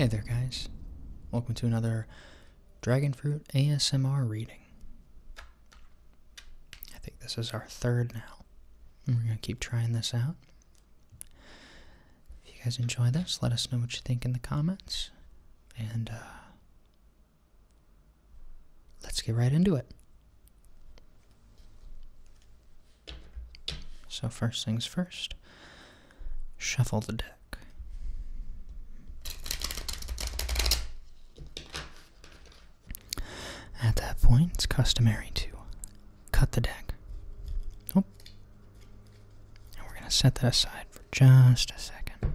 Hey there guys, welcome to another Dragonfruit ASMR reading. I think this is our third now, and we're going to keep trying this out. If you guys enjoy this, let us know what you think in the comments, and let's get right into it. So first things first, shuffle the deck. At that point, it's customary to cut the deck. Oh. And we're going to set that aside for just a second.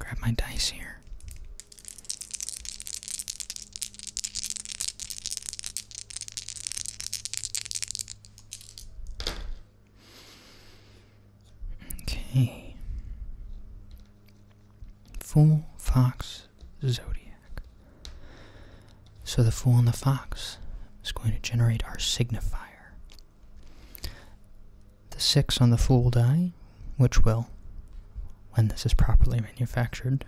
Grab my dice here. Okay. Fool, Fox, Zodiac. So the Fool and the Fox is going to generate our signifier. The 6 on the Fool die, which will, when this is properly manufactured,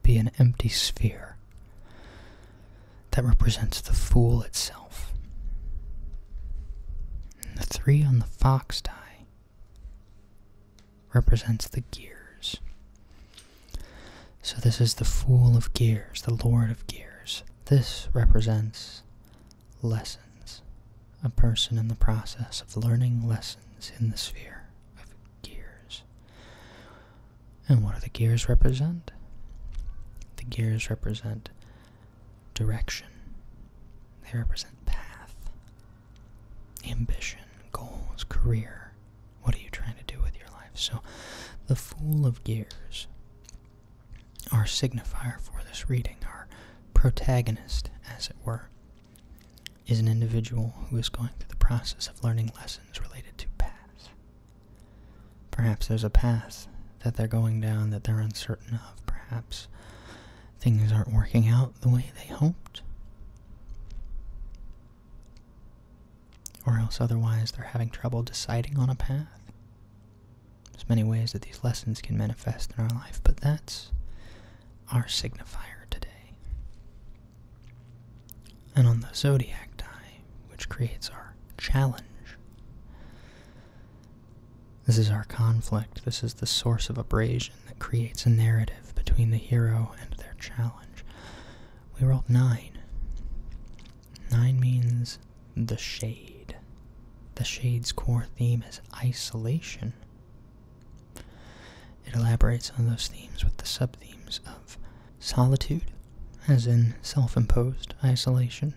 be an empty sphere that represents the Fool itself. And the 3 on the Fox die represents the gears. So this is the Fool of Gears, the Lord of Gears. This represents lessons, a person in the process of learning lessons in the sphere of gears. And what do the gears represent? The gears represent direction. They represent path, ambition, goals, career. What are you trying to do with your life? So the Fool of Gears, our signifier for this reading, our protagonist, as it were, is an individual who is going through the process of learning lessons related to path. Perhaps there's a path that they're going down that they're uncertain of. Perhaps things aren't working out the way they hoped. Or else otherwise they're having trouble deciding on a path. There's many ways that these lessons can manifest in our life, but that's our signifier today. And on the Zodiac die, which creates our challenge, this is our conflict. This is the source of abrasion that creates a narrative between the hero and their challenge. We rolled 9. 9 means the Shade. The Shade's core theme is isolation. It elaborates on those themes with the sub-themes of solitude, as in self-imposed isolation,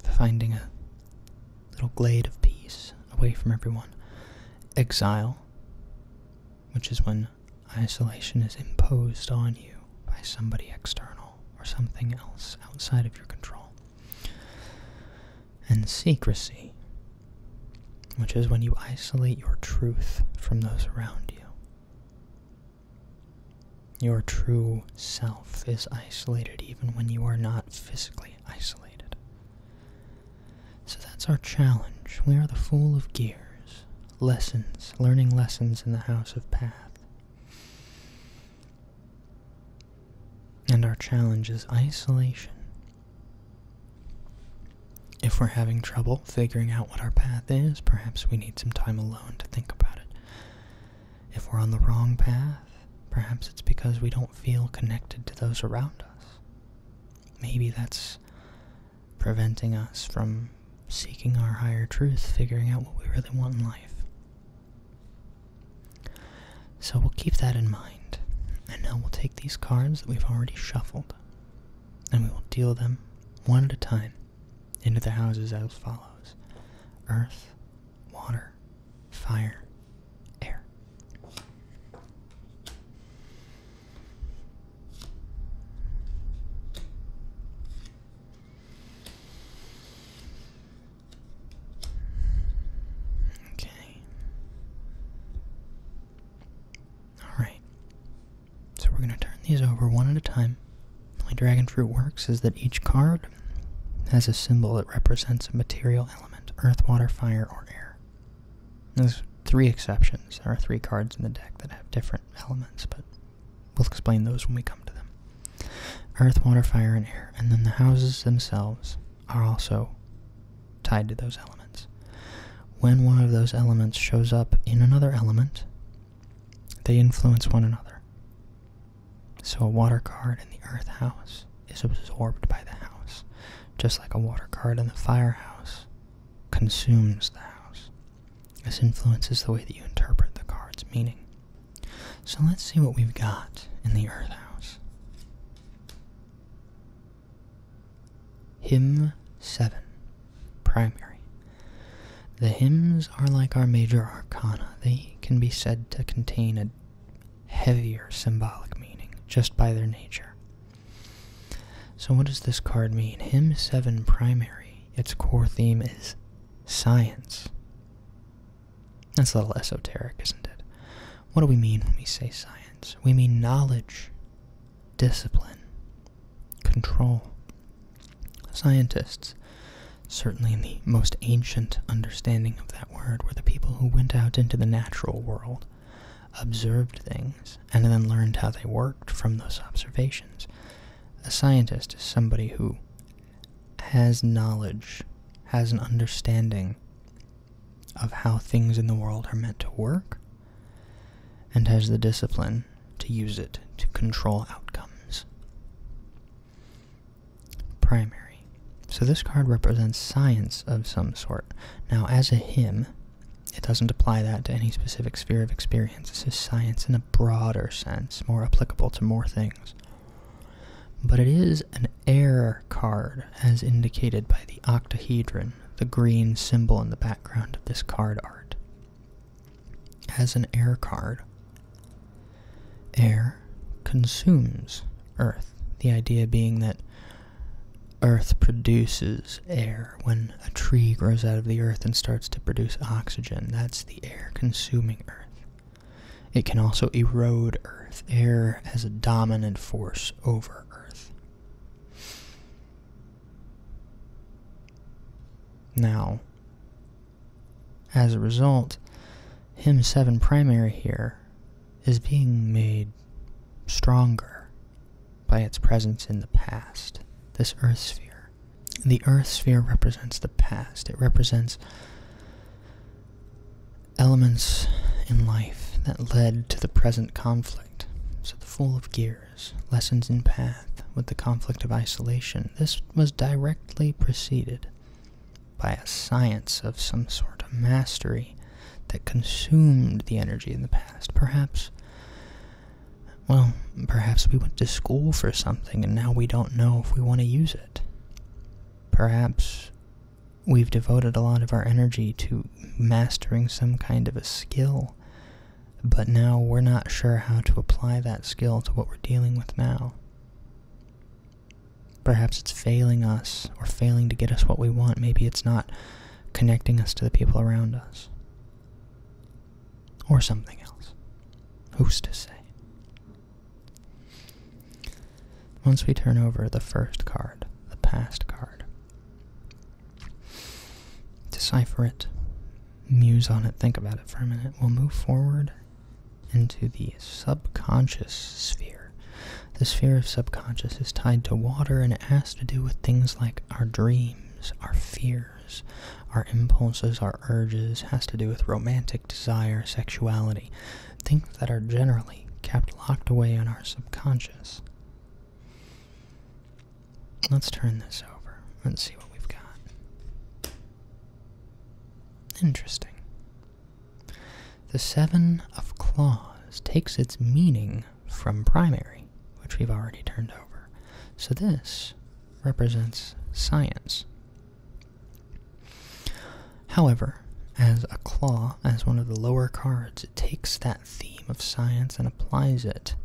finding a little glade of peace away from everyone. Exile, which is when isolation is imposed on you by somebody external or something else outside of your control. And secrecy, which is when you isolate your truth from those around you. Your true self is isolated even when you are not physically isolated. So that's our challenge. We are the Fool of Gears. Lessons, learning lessons in the House of Path. And our challenge is isolation. If we're having trouble figuring out what our path is, perhaps we need some time alone to think about it. If we're on the wrong path, perhaps it's because we don't feel connected to those around us. Maybe that's preventing us from seeking our higher truth, figuring out what we really want in life. So we'll keep that in mind. And now we'll take these cards that we've already shuffled, and we will deal them one at a time into the houses as follows: earth, water, fire, air. We're going to turn these over one at a time. The way Dragonfruit works is that each card has a symbol that represents a material element: earth, water, fire, or air. This 3 exceptions. There are 3 cards in the deck that have different elements, but we'll explain those when we come to them. Earth, water, fire, and air. And then the houses themselves are also tied to those elements. When one of those elements shows up in another element, they influence one another. So a water card in the earth house is absorbed by the house, just like a water card in the fire house consumes the house. This influences the way that you interpret the card's meaning. So let's see what we've got in the earth house. Hymn 7, primary. The hymns are like our major arcana. They can be said to contain a heavier symbolic meaning, just by their nature. So what does this card mean? Hymn 7, primary. Its core theme is science. That's a little esoteric, isn't it? What do we mean when we say science? We mean knowledge, discipline, control. Scientists, certainly in the most ancient understanding of that word, were the people who went out into the natural world, observed things, and then learned how they worked from those observations. A scientist is somebody who has knowledge, has an understanding of how things in the world are meant to work, and has the discipline to use it to control outcomes. Primary. So this card represents science of some sort. Now, as a hymn, it doesn't apply that to any specific sphere of experience. This is science in a broader sense, more applicable to more things. But it is an air card, as indicated by the octahedron, the green symbol in the background of this card art. As an air card, air consumes Earth. The idea being that Earth produces air. When a tree grows out of the earth and starts to produce oxygen, that's the air consuming Earth. It can also erode Earth. Air has a dominant force over Earth. Now, as a result, Hymn 7 primary here is being made stronger by its presence in the past. This Earth sphere. The Earth sphere represents the past. It represents elements in life that led to the present conflict. So the Fool of Gears, lessons in path with the conflict of isolation. This was directly preceded by a science of some sort, a mastery that consumed the energy in the past. Perhaps we went to school for something and now we don't know if we want to use it. Perhaps we've devoted a lot of our energy to mastering some kind of a skill, but now we're not sure how to apply that skill to what we're dealing with now. Perhaps it's failing us, or failing to get us what we want. Maybe it's not connecting us to the people around us. Or something else. Who's to say? Once we turn over the first card, the past card, decipher it, muse on it, think about it for a minute, we'll move forward into the subconscious sphere. The sphere of subconscious is tied to water, and it has to do with things like our dreams, our fears, our impulses, our urges. It has to do with romantic desire, sexuality, things that are generally kept locked away in our subconscious. Let's turn this over. Let's see what we've got. Interesting. The 7 of Claws takes its meaning from primary, which we've already turned over. So this represents science. However, as a claw, as one of the lower cards, it takes that theme of science and applies it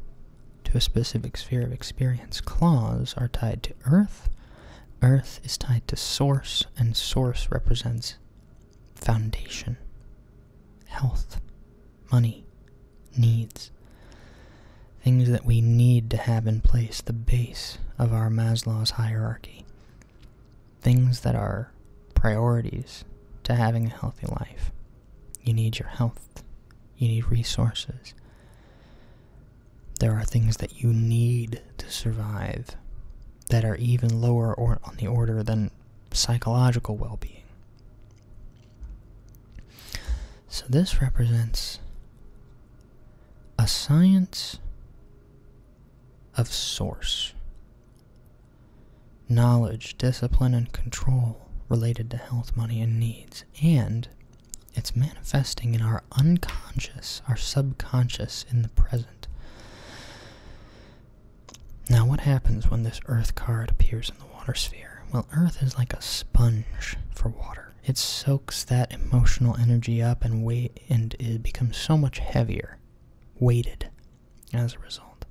to a specific sphere of experience. Claws are tied to Earth. Earth is tied to Source, and Source represents foundation, health, money, needs. Things that we need to have in place, the base of our Maslow's hierarchy. Things that are priorities to having a healthy life. You need your health. You need resources. There are things that you need to survive that are even lower or on the order than psychological well-being. So this represents a science of source. Knowledge, discipline, and control related to health, money, and needs. And it's manifesting in our unconscious, our subconscious in the present. Now, what happens when this Earth card appears in the water sphere? Well, Earth is like a sponge for water. It soaks that emotional energy up and it becomes so much heavier, weighted, as a result.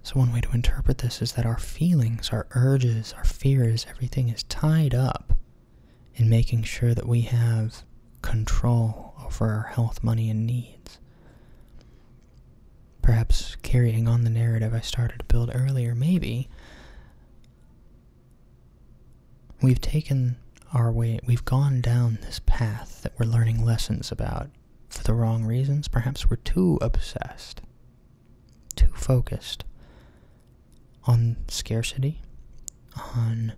So one way to interpret this is that our feelings, our urges, our fears, everything is tied up in making sure that we have control over our health, money, and needs. Perhaps carrying on the narrative I started to build earlier, maybe we've gone down this path that we're learning lessons about for the wrong reasons. Perhaps we're too obsessed, too focused on scarcity, on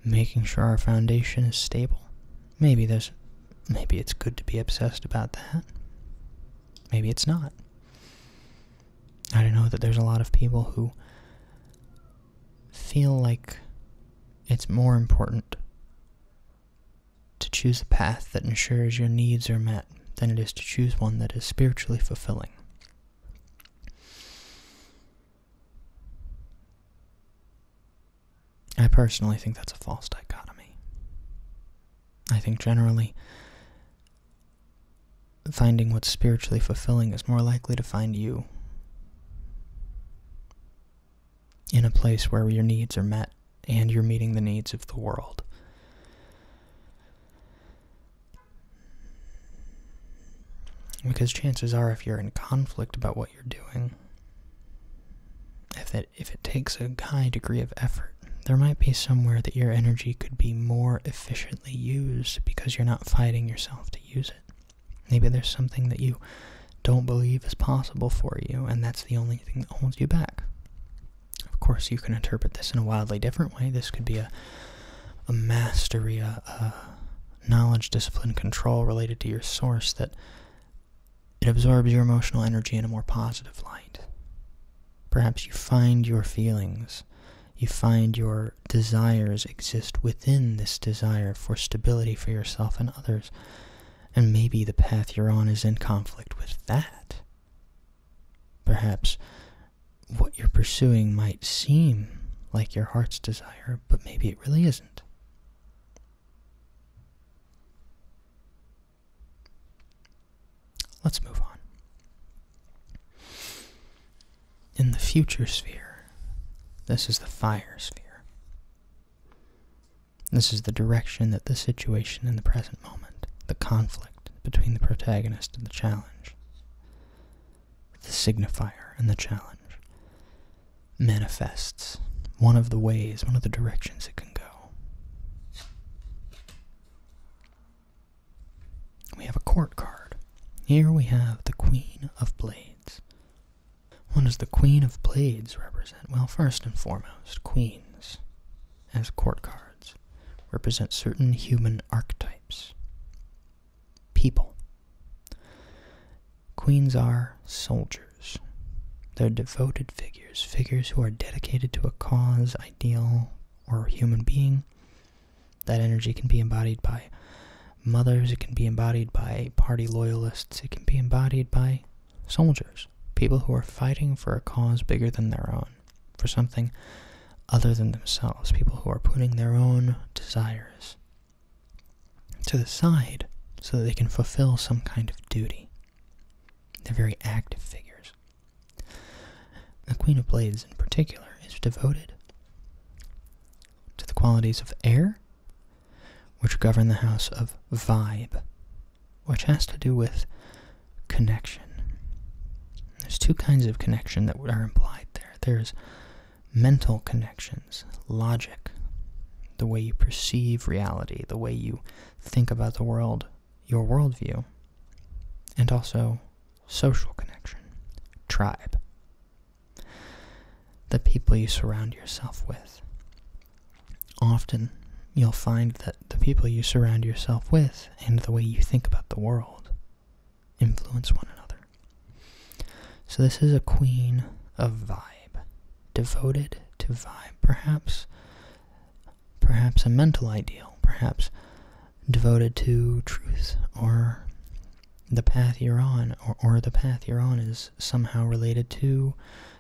making sure our foundation is stable. Maybe it's good to be obsessed about that. Maybe it's not. I don't know that there's a lot of people who feel like it's more important to choose a path that ensures your needs are met than it is to choose one that is spiritually fulfilling. I personally think that's a false dichotomy. I think generally finding what's spiritually fulfilling is more likely to find you in a place where your needs are met and you're meeting the needs of the world. Because chances are, if you're in conflict about what you're doing, if it takes a high degree of effort, there might be somewhere that your energy could be more efficiently used because you're not fighting yourself to use it. Maybe there's something that you don't believe is possible for you, and that's the only thing that holds you back. Of course, you can interpret this in a wildly different way. This could be a mastery, a knowledge, discipline, control related to your source that it absorbs your emotional energy in a more positive light. Perhaps you find your feelings, you find your desires exist within this desire for stability for yourself and others, and maybe the path you're on is in conflict with that. Perhaps what you're pursuing might seem like your heart's desire, but maybe it really isn't. Let's move on. In the future sphere, this is the fire sphere. This is the direction that the situation in the present moment, the conflict between the protagonist and the challenge, the signifier and the challenge, manifests. One of the ways, one of the directions it can go. We have a court card. Here we have the Queen of Blades. What does the Queen of Blades represent? Well, first and foremost, queens, as court cards, represent certain human archetypes. People. Queens are soldiers. They're devoted figures who are dedicated to a cause, ideal, or human being. That energy can be embodied by mothers, it can be embodied by party loyalists, it can be embodied by soldiers, people who are fighting for a cause bigger than their own, for something other than themselves, people who are putting their own desires to the side so that they can fulfill some kind of duty. They're very active figures. The Queen of Blades in particular is devoted to the qualities of air, which govern the house of vibe, which has to do with connection. There's two kinds of connection that are implied there. There's mental connections, logic, the way you perceive reality, the way you think about the world your worldview, and also social connection, tribe, the people you surround yourself with. Often, you'll find that the people you surround yourself with and the way you think about the world influence one another. So this is a queen of vibe, devoted to vibe, perhaps a mental ideal, perhaps devoted to truth, or the path you're on, or the path you're on is somehow related to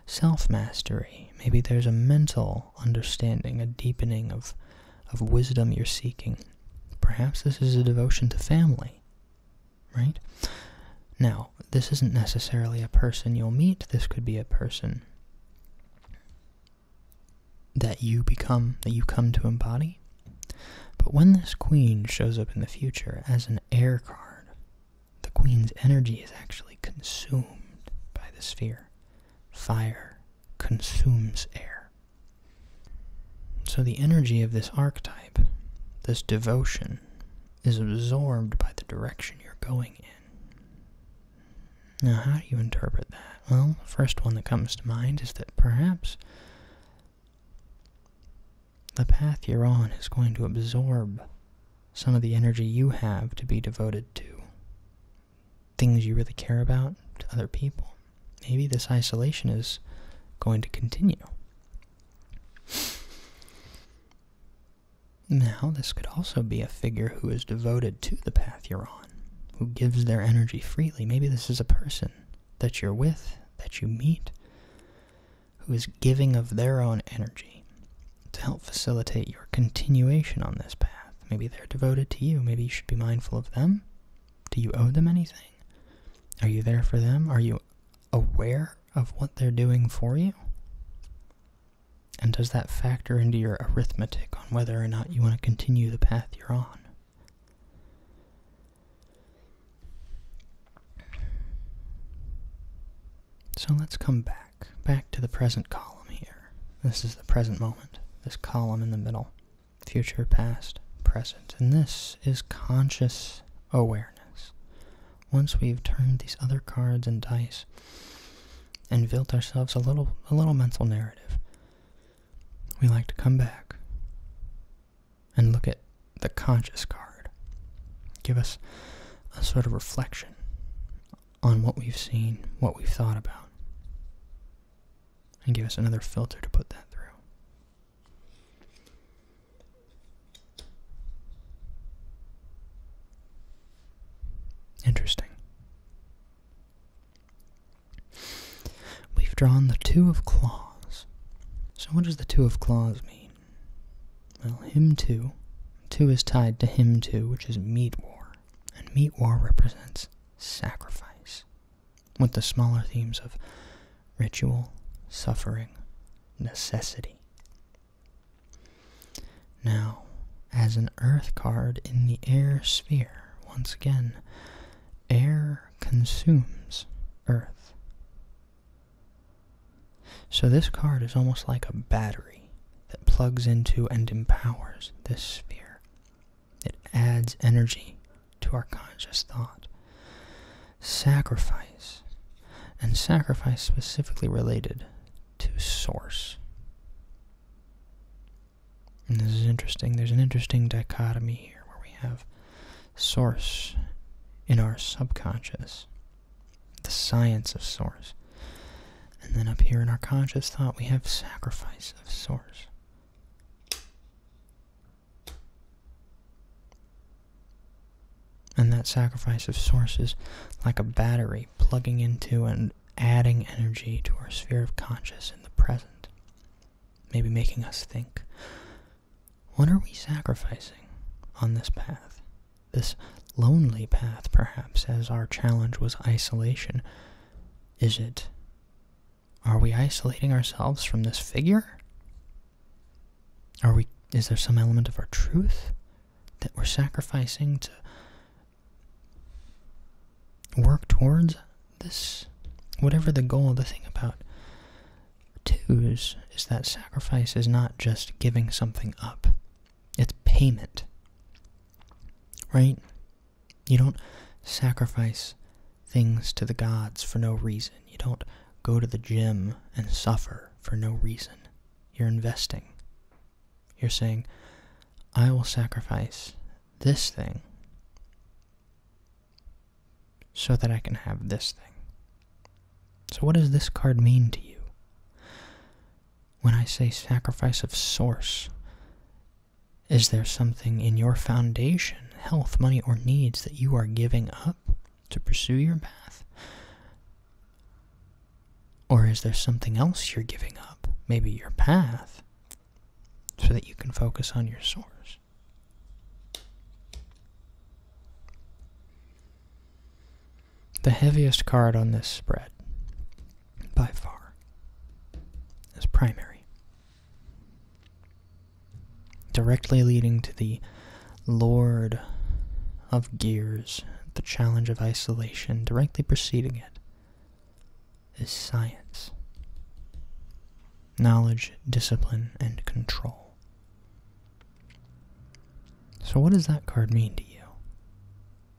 self-mastery. Maybe there's a mental understanding, a deepening of wisdom you're seeking. Perhaps this is a devotion to family, right? Now, this isn't necessarily a person you'll meet. This could be a person that you come to embody. But when this queen shows up in the future as an air card, the queen's energy is actually consumed by the sphere. Fire consumes air. So the energy of this archetype, this devotion, is absorbed by the direction you're going in. Now, how do you interpret that? Well, the first one that comes to mind is that perhaps the path you're on is going to absorb some of the energy you have to be devoted to things you really care about, to other people. Maybe this isolation is going to continue. Now, this could also be a figure who is devoted to the path you're on, who gives their energy freely. Maybe this is a person that you're with, that you meet, who is giving of their own energy to help facilitate your continuation on this path. Maybe they're devoted to you. Maybe you should be mindful of them. Do you owe them anything? Are you there for them? Are you aware of what they're doing for you? And does that factor into your arithmetic on whether or not you want to continue the path you're on? So let's come back to the present column here. This is the present moment, this column in the middle. Future, past, present. And this is conscious awareness. Once we've turned these other cards and dice and built ourselves a little mental narrative, we like to come back and look at the conscious card. Give us a sort of reflection on what we've seen, what we've thought about, and give us another filter to put that through. Interesting. We've drawn the Two of Claws. So what does the Two of Claws mean? Well, hymn 2. 2 is tied to hymn 2, which is meat war. And meat war represents sacrifice, with the smaller themes of ritual, suffering, necessity. Now, as an earth card in the air sphere, once again, air consumes earth. So this card is almost like a battery that plugs into and empowers this sphere. It adds energy to our conscious thought. Sacrifice, and sacrifice specifically related to source. And this is interesting. There's an interesting dichotomy here where we have source in our subconscious, the science of source. And then up here in our conscious thought, we have sacrifice of source. And that sacrifice of source is like a battery plugging into and adding energy to our sphere of conscious in the present. Maybe making us think, what are we sacrificing on this path? This lonely path, perhaps, as our challenge was isolation. Are we isolating ourselves from this figure? Is there some element of our truth that we're sacrificing to work towards this? Whatever the goal, the thing about twos is that sacrifice is not just giving something up. It's payment. Right? You don't sacrifice things to the gods for no reason. You don't go to the gym and suffer for no reason. You're investing. You're saying, I will sacrifice this thing so that I can have this thing. So what does this card mean to you? When I say sacrifice of source, is there something in your foundation, health, money, or needs that you are giving up to pursue your path? Or is there something else you're giving up, maybe your path, so that you can focus on your source? The heaviest card on this spread, by far, is primary. Directly leading to the Lord of Gears, the challenge of isolation, directly preceding it is science. Knowledge, discipline, and control. So what does that card mean to you?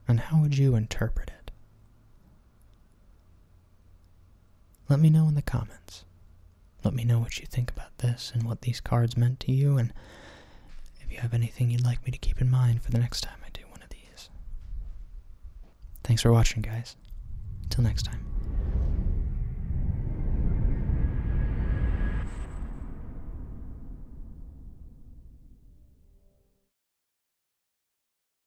And how would you interpret it? Let me know in the comments. Let me know what you think about this and what these cards meant to you, and if you have anything you'd like me to keep in mind for the next time I do one of these. Thanks for watching, guys. Till next time.